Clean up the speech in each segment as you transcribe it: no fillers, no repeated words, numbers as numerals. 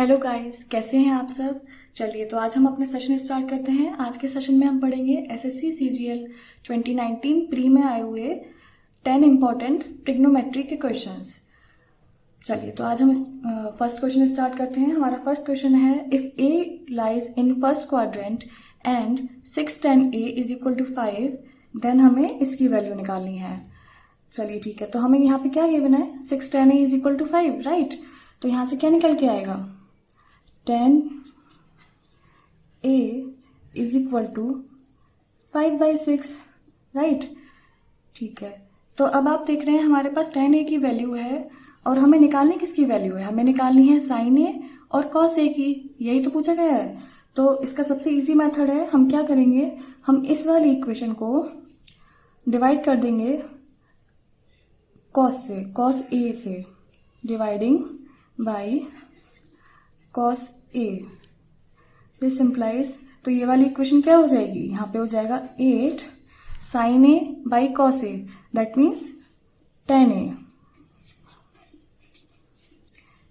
Hello guys, कैसे हैं आप सब। चलिए तो आज हम अपने सेशन स्टार्ट करते हैं। आज के सेशन में हम पढ़ेंगे एसएससी सीजीएल 2019 प्री में आए हुए 10 इंपॉर्टेंट ट्रिग्नोमेट्री के क्वेश्चंस। चलिए तो आज हम फर्स्ट क्वेश्चन स्टार्ट करते हैं। हमारा फर्स्ट क्वेश्चन है, if A lies in first quadrant and 6 tan a is equal to 5, then हमें इसकी वैल्यू निकालनी है। चलिए ठीक है, तो हमें यहाँ पे क्या गिवन है, 6 tan a is equal to 5, right. तो यहाँ से क्या निकल के आएगा, tan a is equal to 5/6, right. ठीक है, तो अब आप देख रहे हैं हमारे पास tan a की वैल्यू है और हमें निकालनी किसकी वैल्यू है, हमें निकालनी है sin a और cos a की। यही तो पूछा गया है। तो इसका सबसे इजी मेथड है, हम क्या करेंगे, हम इस वाली इक्वेशन को डिवाइड कर देंगे cos से, cos a से, dividing by cos a। This implies, तो ये वाली इक्वेशन क्या हो जाएगी, यहाँ पे हो जाएगा 8 sin a by cos a, that means tan a,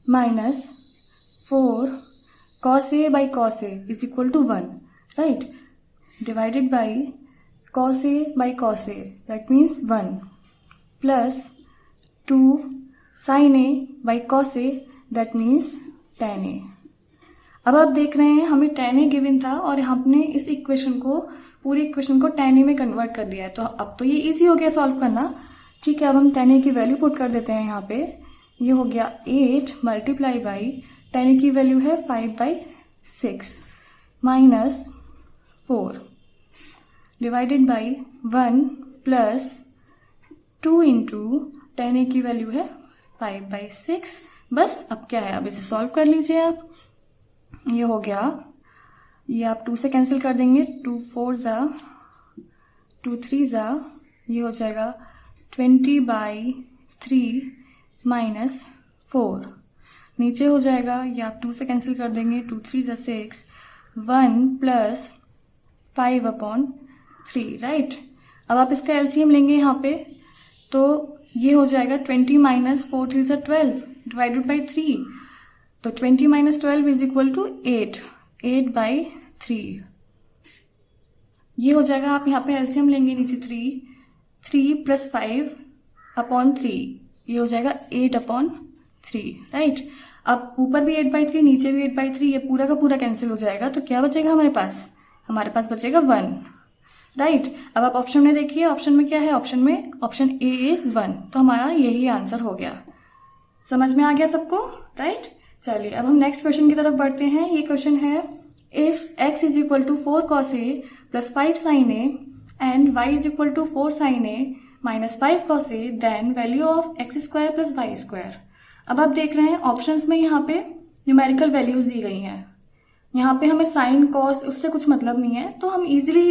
minus 4 cos a by cos a is equal to 1, right, divided by cos a by cos a, that means 1, plus 2 sin a by cos a, that means tan a। अब आप देख रहे हैं हमें tan a given था और हमने इस इक्वेशन को, पूरी इक्वेशन को tan a में कन्वर्ट कर दिया है। तो अब तो ये इजी हो गया सॉल्व करना। ठीक है, अब हम tan a की वैल्यू पुट कर देते हैं यहाँ पे। ये हो गया 8 मल्टीप्लाई बाई tan a की वैल्यू है 5/6 minus 4 divided by 1 plus 2 into tan a की वैल्यू है 5/6। बस अब क्या है, अब इसे सॉल्व कर लीजिए आप। ये हो गया, ये आप 2 से कैंसिल कर देंगे, 2 4 जा 2 3 जा, ये हो जाएगा 20/3 माइनस 4। नीचे हो जाएगा, ये आप 2 से कैंसिल कर देंगे, 2 3 जा 6, 1 प्लस 5/3, राइट। अब आप इसका एलसीएम लेंगे यहाँ पे, तो ये हो जाएगा 20 माइनस 4 3 जा 12 डिवाइडेड बाई 3। तो 20 माइनस 12 इज इक्वल टू 8/3। ये हो जाएगा, आप यहाँ पे एलसीएम लेंगे, नीचे 3 प्लस 5/3, ये हो जाएगा 8/3, राइट। अब ऊपर भी 8/3, नीचे भी 8/3, ये पूरा का पूरा कैंसिल हो जाएगा। तो क्या बचेगा हमारे पास बचेगा 1, राइट। अब आप ऑप्शन में देखिए, ऑप्शन में क्या है, ऑप्शन ए इज 1, तो हमारा यही आंसर हो गया। समझ में आ गया सबको, राइट। चलिए अब हम नेक्स्ट क्वेश्चन की तरफ बढ़ते हैं। ये क्वेश्चन है, if x is equal to 4 cos a plus 5 sin a and y is equal to 4 sin a minus 5 cos a, then value of x² plus y²। अब आप देख रहे हैं ऑप्शंस में यहाँ पे न्यूमेरिकल वैल्यूज दी गई हैं। यहाँ पे हमें साइन कॉस उससे कुछ मतलब नहीं है, तो हम इजीली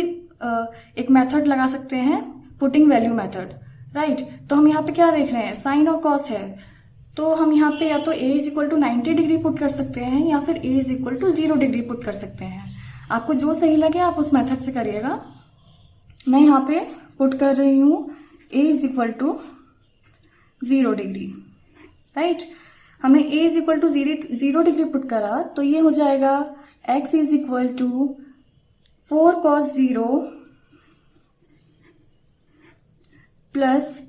एक मेथड लगा सकते हैं, पुटिंग वैल्यू मेथड, राइट। तो हम यहाँ पे क्या देख रहे हैं, साइन और कॉस है, तो हम यहाँ पे या तो a is equal to 90 degree put कर सकते हैं या फिर a is equal to 0 degree put कर सकते हैं। आपको जो सही लगे आप उस मेथड से करिएगा। मैं यहाँ पे पुट कर रही हूँ a is equal to 0 degree, right. हमने a is equal to 0 degree put करा, तो ये हो जाएगा x is equal to 4 cos 0 plus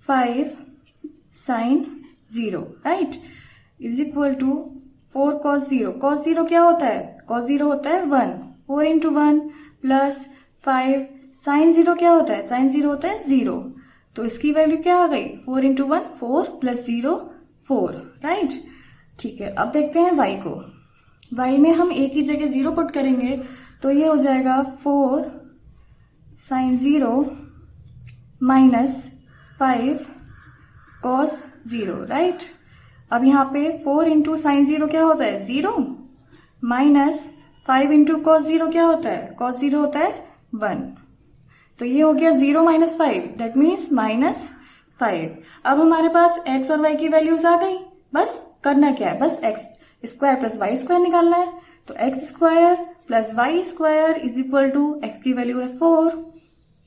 5 sin 0, right, is equal to 4 cos 0। cos 0 क्या होता है, cos 0 होता है 1, 4 इंटू 1 प्लस 5 sin 0 क्या होता है, sin 0 होता है 0। तो इसकी वैल्यू क्या आ गई, 4 इंटू 1 4 प्लस 0 4, राइट। ठीक है, अब देखते हैं y को। y में हम a की जगह 0 पुट करेंगे, तो ये हो जाएगा 4 sin 0 माइनस 5 cos 0, राइट। अब यहाँ पे 4 इंटू साइन 0 क्या होता है 0, माइनस 5 इंटू cos 0 क्या होता है, cos 0 होता है 1। तो ये हो गया 0 माइनस 5, दैट मीन्स माइनस 5। अब हमारे पास x और y की वैल्यूज आ गई। बस करना क्या है, बस x² प्लस y² निकालना है। तो x² plus y² is equal to, x की वैल्यू है 4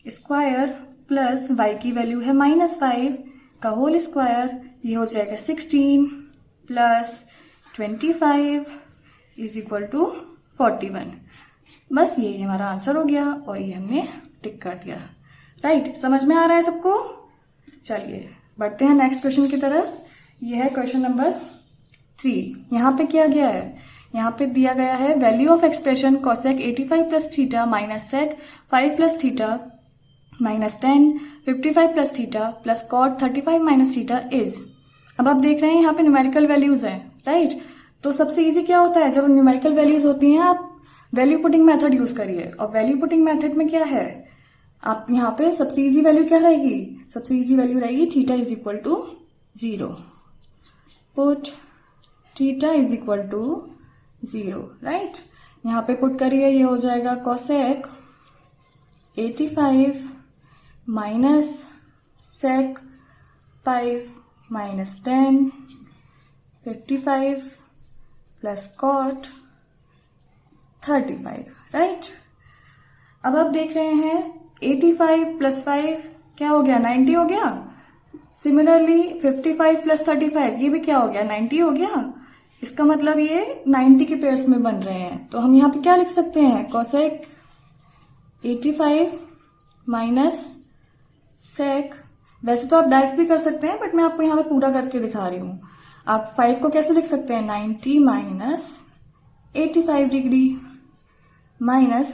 स्क्वायर प्लस y की वैल्यू है -5 का होल स्क्वायर, ये हो जाएगा 16 प्लस 25 इज इक्वल टू 41। बस ये हमारा आंसर हो गया और ये हमने टिक कर दिया। राइट, समझ में आ रहा है सबको? चलिए बढ़ते हैं नेक्स्ट क्वेश्चन की तरफ। ये है क्वेश्चन नंबर 3। यहाँ पे क्या गया है, यहाँ पे दिया गया है value of expression cosec 85 plus theta minus sec 5 plus theta minus 10 55 plus theta plus cot 35 minus theta is. अब आप देख रहे हैं यहाँ पे न्यूमेरिकल वैल्यूज हैं, राइट। तो सबसे इजी क्या होता है, जब न्यूमेरिकल वैल्यूज होती हैं आप वैल्यू पुटिंग मेथड यूज करिए। और वैल्यू पुटिंग मेथड में क्या है, आप यहाँ पे सबसे इजी वैल्यू क्या रहेगी, सबसे इजी वैल्यू रहेगी theta is equal to 0। Put theta is equal to 0, right. यहाँ पे पुट करिए, ये हो जाएगा cosec 85 minus sec 5 minus 10 55 plus cot 35, right. अब आप देख रहे हैं 85 प्लस 5 क्या हो गया, 90 हो गया। सिमिलरली 55 प्लस 35 ये भी क्या हो गया, 90 हो गया। इसका मतलब ये 90 के पेयर्स में बन रहे हैं। तो हम यहाँ पे क्या लिख सकते हैं, कोसेक 85 माइनस सेक, वैसे तो आप डायरेक्ट भी कर सकते हैं बट मैं आपको यहाँ पे पूरा करके दिखा रही हूँ। आप 5 को कैसे लिख सकते हैं, 90 minus 85 degree minus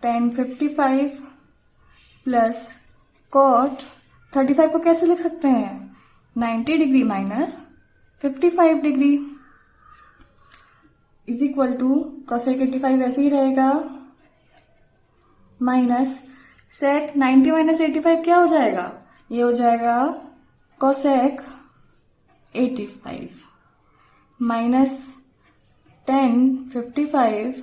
10 55 plus cot 35 को कैसे लिख सकते हैं, 90 degree minus 55 degree is equal to cosec 85 ऐसे ही रहेगा माइनस सेक 90 माइनस 85 क्या हो जाएगा, ये हो जाएगा cosec 85 minus 10 55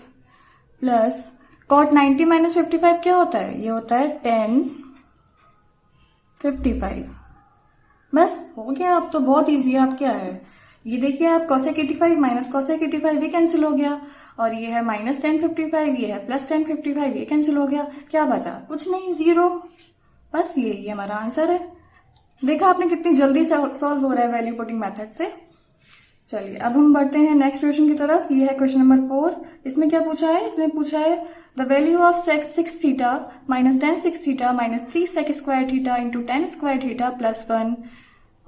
plus cot 90 minus 55 क्या होता है, ये होता है 10 55। बस हो गया, अब तो बहुत इजी है। आप क्या है, ये देखिए आप कोसेक 85 माइनस कोसेक 85 ये कैंसिल हो गया, और ये है माइनस 10 55, ये है प्लस 10 55 ये कैंसिल हो गया। क्या बचा, कुछ नहीं, 0। बस ये हमारा आंसर है। देखा आपने कितनी जल्दी से सॉल्व हो रहा है वैल्यू पुटिंग मेथड से। चलिए अब हम बढ़ते हैं नेक्स्ट क्वेश्चन की तरफ। ये है क्वेश्चन नंबर 4। इसमें क्या पूछा है, इसमें पूछा है the value of sec 6 theta minus 10 6 theta minus 3 sec square theta into 10 square theta plus 1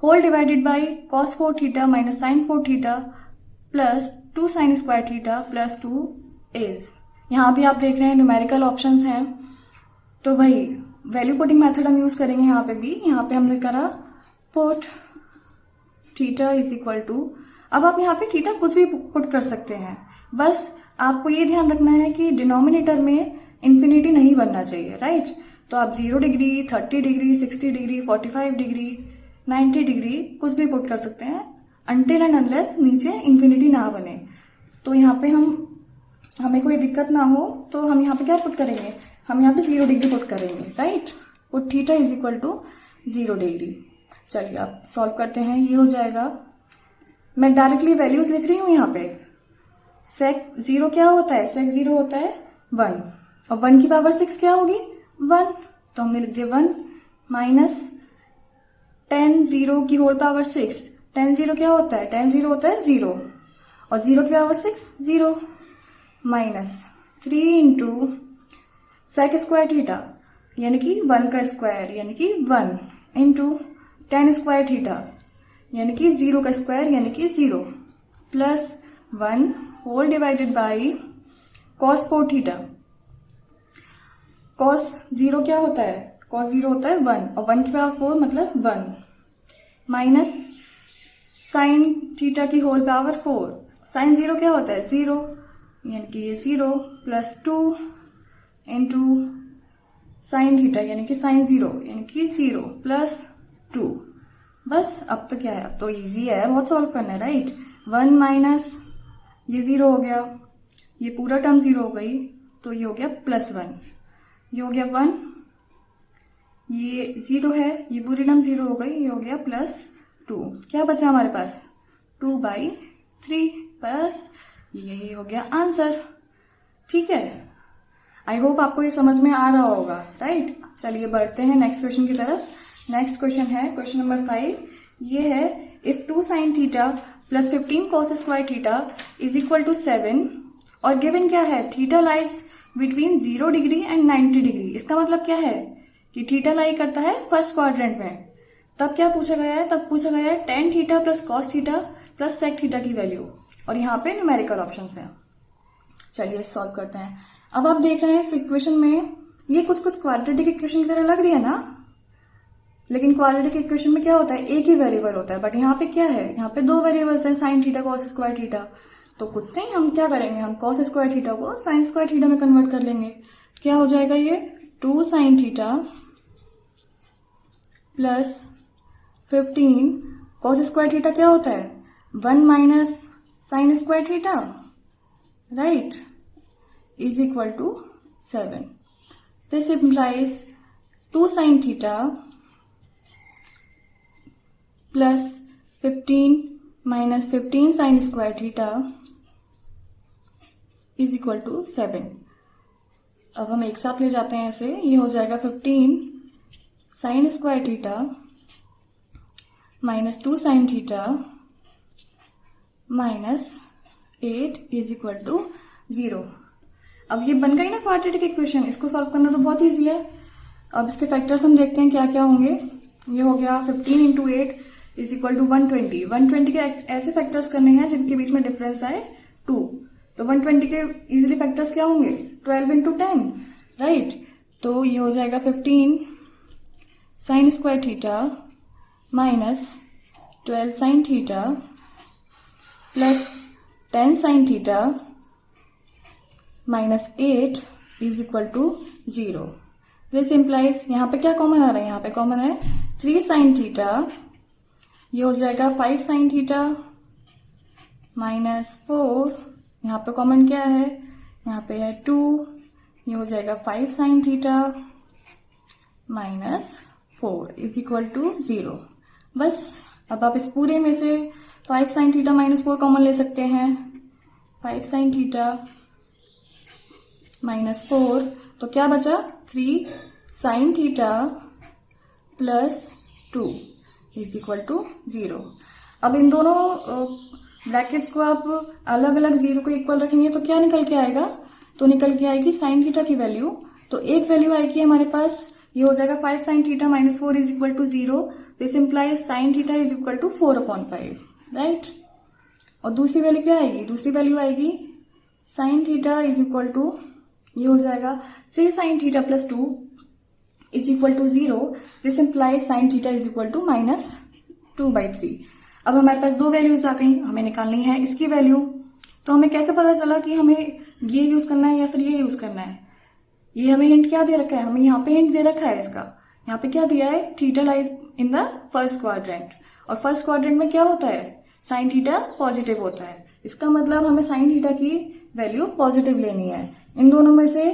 whole divided by cos 4 theta minus sine 4 theta plus 2 sine square theta plus 2 is. यहाँ भी आप देख रहे हैं न्यूमेरिकल ऑप्शंस हैं, तो वही value putting method हम यूज करेंगे यहाँ पे भी। यहाँ पे हमने करा put theta is equal to, अब आप यहाँ पे थीटा कुछ भी पुट कर सकते हैं, बस आपको ये ध्यान रखना है कि डिनोमिनेटर में इंफिनिटी नहीं बनना चाहिए, राइट। तो आप 0 degree 30 degree 60 degree 45 degree 90 degree कुछ भी पुट कर सकते हैं, अनटिल एंड अनलेस नीचे इंफिनिटी ना बने। तो यहाँ पे हमें कोई दिक्कत ना हो तो हम यहाँ पे क्या पुट करेंगे, हम यहाँ पे 0 डिग्री पुट करेंगे, right. Put theta is equal to 0 degree. चलिए आप सॉल्व करते हैं, ये हो जाएगा, मैं डायरेक्टली वैल्यूज लिख रही हूं यहाँ पे। सेक 0 क्या होता है, सेक 0 होता है 1, और 1 की पावर 6 क्या होगी 1, तो हमने लिख दिया 1 माइनस 10 0 की होल पावर 6, 10 0 क्या होता है, 10 0 होता है 0, और 0 की power 6 0 minus 3 into sec square theta यानी कि 1 का स्क्वायर यानी कि 1 इंटू 10 स्क्वायर थीटा यानी कि 0 का स्क्वायर यानी कि 0 plus 1 whole divided by cos 4 theta. Cos 0 क्या होता है, कॉस 0 होता है 1, और 1 की पावर 4 मतलब 1 माइनस साइन थीटा की होल पावर 4, साइन 0 क्या होता है 0 यानी कि ये 0 प्लस 2 इंटू साइन थीटा यानी कि साइन 0 यानी कि 0 प्लस 2। बस अब तो क्या है, अब तो इजी है, बहुत सॉल्व करना है, राइट। 1 माइनस ये 0 हो गया, ये पूरा टर्म 0 हो गई, तो ये हो गया प्लस 1, ये हो गया 1, ये 0 है, ये पूरी टर्म 0 हो गई, ये हो गया प्लस 2। क्या बचा हमारे पास 2/3, बस यही हो गया आंसर। ठीक है, आई होप आपको ये समझ में आ रहा होगा, राइट। चलिए बढ़ते हैं नेक्स्ट क्वेश्चन की तरफ। नेक्स्ट क्वेश्चन है क्वेश्चन नंबर 5। ये है if 2 sin theta plus 15 cos square theta is equal to 7 और गिवन क्या है, theta lies between 0 degree and 90 degree. इसका मतलब क्या है कि थीटा लाई करता है फर्स्ट क्वाड्रेंट में। तब क्या पूछा गया है, तब पूछा गया है tan theta plus cos theta plus sec theta की वैल्यू, और यहाँ पे न्यूमेरिकल ऑप्शंस हैं। चलिए सॉल्व करते हैं। अब आप देख रहे हैं इस इक्वेशन में ये कुछ कुछ क्वाड्रेटिक इक्वेशन की तरह लग रही है ना, लेकिन क्वाड्रेटिक इक्वेशन में क्या होता है, एक ही वेरिएबल होता है। बट यहाँ पे क्या है, यहाँ पे दो वेरिएबल्स हैं, sine theta cos square theta. तो कुछ नहीं, हम क्या करेंगे, हम कॉस स्क्वायर थीटा को साइन स्क्वायर थीटा में कन्वर्ट कर लेंगे। क्या हो जाएगा ये 2 sine theta plus 15 cos square theta क्या होता है 1 minus sine square theta, right, is equal to 7। This implies 2 sine theta plus 15 minus 15 sine square theta is equal to 7। अब हम एक साथ ले जाते हैं ऐसे, ये हो जाएगा 15 sine square theta minus 2 sine theta minus 8 is equal to 0। अब ये बन गई ना क्वाड्रेटिक इक्वेशन। इसको सॉल्व करना तो बहुत ईजी है। अब इसके फैक्टर्स हम देखते हैं क्या क्या होंगे। ये हो गया 15 इंटू 8 इज इक्वल टू 120। 120 के ऐसे फैक्टर्स करने हैं जिनके बीच में डिफरेंस आए 2। तो 120 के इजीली फैक्टर्स क्या होंगे 12 इंटू 10, राइट। तो ये हो जाएगा 15 sine square theta minus 12 sine theta plus 10 sine theta minus 8 is equal to 0। This implies, यहाँ पे क्या कॉमन आ रहा है, यहाँ पे कॉमन है 3 साइन थीटा। ये हो जाएगा 5 साइन थीटा माइनस 4, यहाँ पे कॉमन क्या है, यहाँ पे है 2। ये हो जाएगा 5 sine theta minus 4 is equal to 0। बस अब आप इस पूरे में से 5 साइन थीटा माइनस 4 कॉमन ले सकते हैं। 5 साइन थीटा माइनस 4, तो क्या बचा 3 sine theta plus 2 is equal to 0। अब इन दोनों ब्रैकेट्स को आप अलग अलग 0 को इक्वल रखेंगे तो क्या निकल के आएगा, तो निकल के आएगी साइन थीटा की वैल्यू। तो एक वैल्यू आएगी हमारे पास, ये हो जाएगा 5 sine theta minus 4 is equal to 0। This implies sine theta is equal to 4/5, right. और दूसरी वैल्यू क्या आएगी, दूसरी वैल्यू आएगी sine theta is equal to, ये हो जाएगा 3 sine theta plus 2 is equal to 0। This implies sine theta is equal to minus 2/3। अब हमारे पास दो वैल्यूज आ गई, हमें निकालनी है इसकी वैल्यू। तो हमें कैसे पता चला कि हमें ये यूज करना है या फिर ये यूज करना है। ये हमें हिंट क्या दे रखा है, हमें यहाँ पे हिंट दे रखा है इसका। यहाँ पे क्या दिया है, theta lies in the first quadrant, और फर्स्ट क्वाड्रेंट में क्या होता है, साइन थीटा पॉजिटिव होता है। इसका मतलब हमें साइन थीटा की वैल्यू पॉजिटिव लेनी है। इन दोनों में से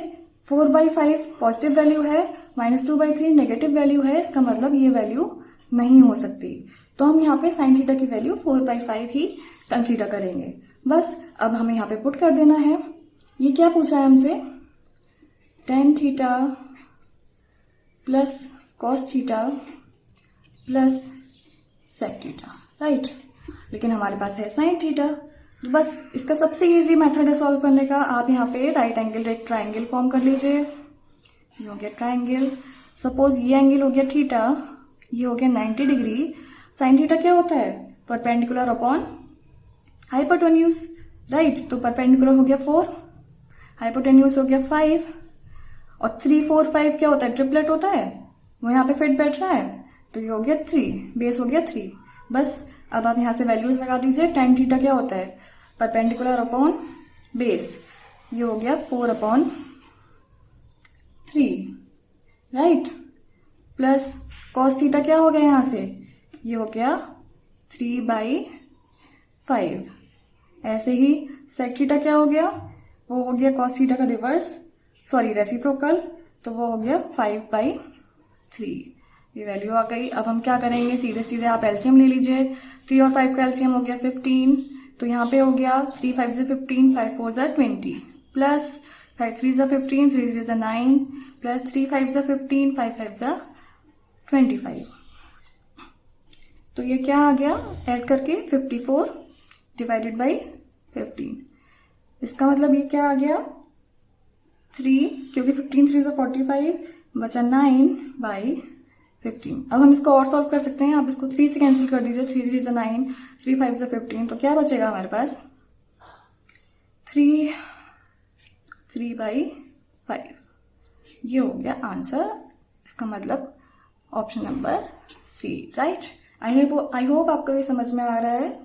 4/5 पॉजिटिव वैल्यू है, -2/3 नेगेटिव वैल्यू है। इसका मतलब ये वैल्यू नहीं हो सकती। तो हम यहाँ पे साइन थीटा की वैल्यू 4/5 ही कंसीडर करेंगे। बस अब हमें यहाँ पे पुट कर देना है। ये क्या पूछा है हमसे, tan theta plus cos theta plus sec theta, right. लेकिन हमारे पास है साइन थीटा। बस इसका सबसे इजी मेथड है सॉल्व करने का। आप यहाँ पे राइट एंगल एक ट्राइंगल फॉर्म कर लीजिए। ये हो गया ट्राइंगल। सपोज ये एंगल हो गया थीटा, ये हो गया 90 डिग्री। साइन थीटा क्या होता है, परपेंडिकुलर अपॉन हाइपोटेन्यूज, राइट। तो परपेंडिकुलर हो गया 4, हाइपोटेन्यूज हो गया 5, और 3, 4, 5 क्या होता है, ट्रिपलेट होता है, वो यहाँ पे फिट बैठ रहा है। तो ये हो गया 3, बेस हो गया 3। बस अब आप यहाँ से वैल्यूज लगा दीजिए। tan थीटा क्या होता है, परपेंडिकुलर अपॉन बेस, ये हो गया 4/3, राइट। प्लस कॉस थीटा क्या हो गया यहाँ से, ये हो गया 3/5। ऐसे ही सेक थीटा क्या हो गया, वो हो गया कॉस थीटा का रिवर्स, सॉरी रेसिप्रोकल, तो वो हो गया 5/3। ये वैल्यू आ गई। अब हम क्या करेंगे, सीधे सीधे आप एलसीएम ले लीजिए। 3 और 5 का एलसीएम हो गया 15, तो यहाँ पे हो गया 3 5 से 15, 5 4 जा 20, प्लस 5 3 जा 15, 3 3 जा 9, प्लस 3 5 जा 15, 5 5 जा 25। तो ये क्या आ गया, ऐड करके 54 डिवाइडेड बाई 15। इसका मतलब ये क्या आ गया 3, क्योंकि 15 3 से 45 बचा 9 बाई 15। अब हम इसको और सॉल्व कर सकते हैं, आप इसको 3 से कैंसिल कर दीजिए, 3 3 से 9, 3 5 से 15, तो क्या बचेगा हमारे पास 3 बाई 5। ये हो गया आंसर, इसका मतलब option number C, right. I hope आपको ये समझ में आ रहा है।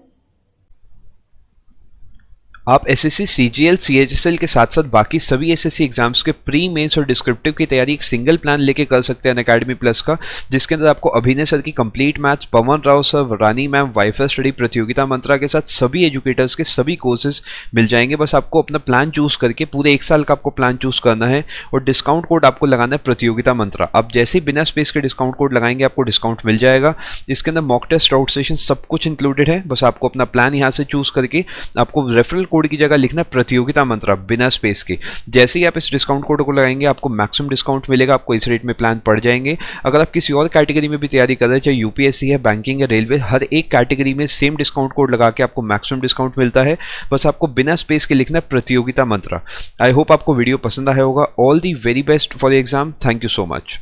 आप एसएससी, सीजीएल, सीएचएसएल के साथ साथ बाकी सभी एसएससी एग्जाम्स के प्री मेंस और डिस्क्रिप्टिव की तैयारी एक सिंगल प्लान लेके कर सकते हैं अनअकैडमी प्लस का, जिसके अंदर आपको अभिनय सर की कंप्लीट मैथ्स, पवन राव सर, रानी मैम, वाईफाई स्टडी, प्रतियोगिता मंत्रा के साथ सभी एजुकेटर्स के सभी कोर्सेज मिल जाएंगे। बस आपको अपना प्लान चूज करके पूरे 1 साल का आपको प्लान चूज करना है और डिस्काउंट कोड आपको लगाना है प्रतियोगिता मंत्रा। आप जैसे ही बिना स्पेस के डिस्काउंट कोड लगाएंगे आपको डिस्काउंट मिल जाएगा। इसके अंदर मॉक टेस्ट, आउट सेशन सब कुछ इंक्लूडेड है। बस आपको अपना प्लान यहाँ से चूज करके आपको रेफरल कोड की जगह लिखना प्रतियोगिता मंत्रा बिना स्पेस के। जैसे ही आप इस डिस्काउंट कोड को लगाएंगे आपको मैक्सिमम डिस्काउंट मिलेगा, आपको इस रेट में प्लान पड़ जाएंगे। अगर आप किसी और कैटेगरी में भी तैयारी कर रहे हैं, चाहे यूपीएससी है, बैंकिंग है, रेलवे, हर एक कैटेगरी में सेम डिस्काउंट कोड लगा के आपको मैक्सिमम डिस्काउंट मिलता है। बस आपको बिना स्पेस के लिखना प्रतियोगिता मंत्रा। आई होप आपको वीडियो पसंद आया होगा। All the very best for the exam. Thank you so much.